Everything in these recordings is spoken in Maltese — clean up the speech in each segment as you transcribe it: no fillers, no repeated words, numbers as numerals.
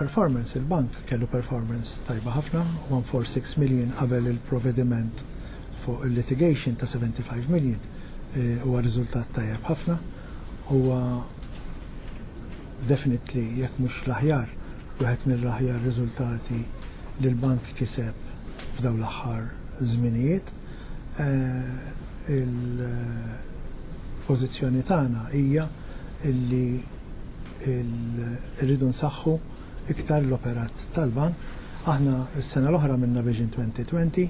il-performance, il-bank kellu performance tajba ħafna, 146 million qabel il-provediment fuq il-litigation ta' 75 million huwa riżultat tajjeb ħafna, huwa definitely jekk mhux l-aħjar wieħed mill-aħjar riżultati li l-bank kiseb f'dawn l-aħħar żminijiet. Il-pożizzjoni tagħna hija illi rridu nsaħħu iktar l-operat tal-bank. Aħna s-sena l-oħra minna Vision 2020,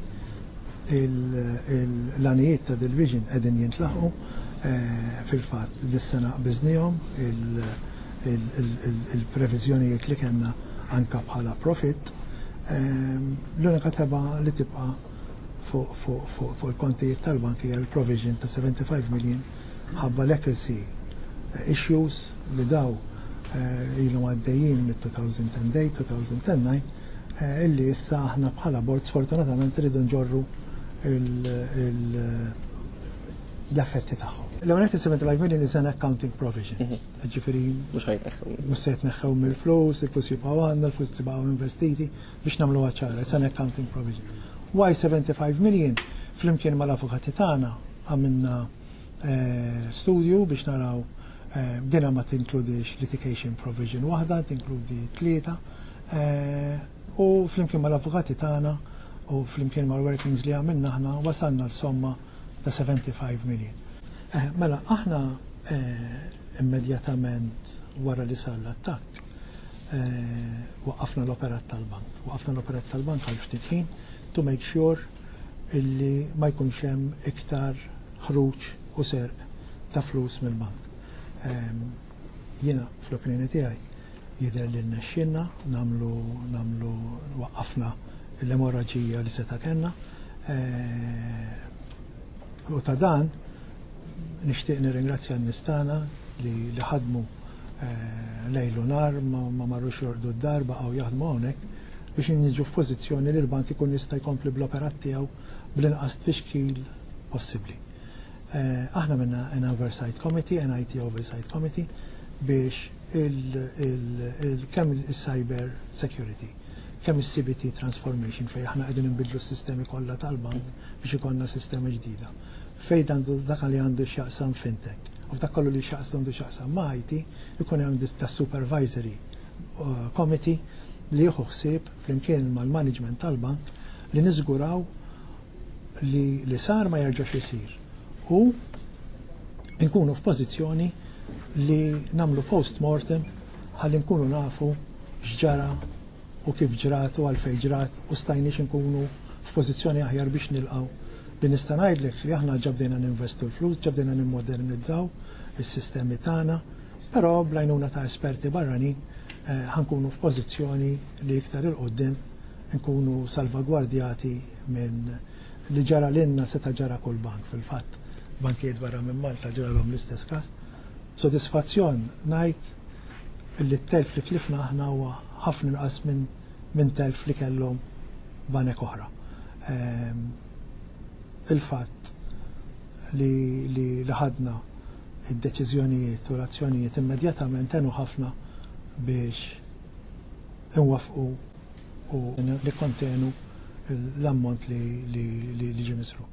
l-għanijiet ta' dil-Vision qegħdin jintlaħqu fil-fatt dis-sena qbiżnihom il-previżjonijiet li kellna anka bħala profit. L-unika teba li tibqa' fuq il-kontijiet tal-bank hija l-provision ta' 75 million ħabba l-accuracy issues li daw ilhom għaddejjin mit-2010-2009 illi issa aħna bħala bord sfortunatament rridu nġorru l-effetti tagħhom. L-għonet 75 million is an accounting provision. Ġifieri mhux se jitneħħew mill-flus, il-flus jibqgħu għandna, il-flus jibqgħu investiti biex nagħmluha ċara. It's an accounting provision. Why 75 million? Flimkien mal-avukati tagħna għamilna studju biex naraw dina ma tinkludix litigation provision waħda, tinkludi 3 u flimkien mal-avukati tagħna u flimkien mal-workings li għamilna aħna wasalna l-somma ta' 75 million. Mela aħna immedjatament wara li sar l-attakk waqafna l-operat tal-bank. Waqafna l-operat tal-bank għal ftit ħin to make sure illi ma jkunx hemm iktar ħruġ u serq ta' flus mill-bank. Jiena fl-opinjoni tiegħi jidher li nnexxinna nagħmlu waqqafna l-emorraġija li seta' kellna u ta' dan nixtieq nirringrazzja n-nistana li ħadmu lejlu nar ma marrux jordu d-dar baqgħu jaħdmu hawnhekk biex niġu f'pożizzjoni li l-bank ikun jista' jkompli bl-operat tiegħu bl-inqas tfixkil possibbli. Aħna minna an oversight committee, an IT oversight committee biex kemm il-cyber security, kemm il-CBT transformation fej aħna qegħdin nbidlu s-sistemi kollha tal-bank biex ikollna sistema ġdida. Fejn għandu dak li għandu x'jaqsam fintech u dak kollu li għandu x'jaqsam ma' IT ikun hemm ta' supervisory committee li jieħu ħsieb flimkien mal-management tal-bank li niżguraw li sar ma jerġax isir u nkunu f'pożizzjoni li namlu post-mortem ħalli nkunu nafu x'ġara u kif ġrat u għalfejn ġrat u stajniex nkunu f'pożizzjoni aħjar biex nilqgħu li nista' ngħidlek li aħna ġabdejna ninvestu l-flus, ġabdejna nimmodernizzaw is-sistemi tagħna, però bl-għajnuna ta' esperti barranin ħankunu f'pożizzjoni li iktar il-qoddim nkunu salvagwardjati minn li ġara l-inna seta ġara kull bank fil-fatt. Bankijiet barra minn Malta ġralhom l-istess każ. Sodisfazzjon ngħid li t-telf li tlifna aħna huwa ħafna inqas minn telf li kellhom banek oħra. Il-fatt li ħadna id-deċiżjonijiet u l-azzjonijiet immedjatament għenu ħafna biex inwafqu u li kontenu l-ammont li ġi misru.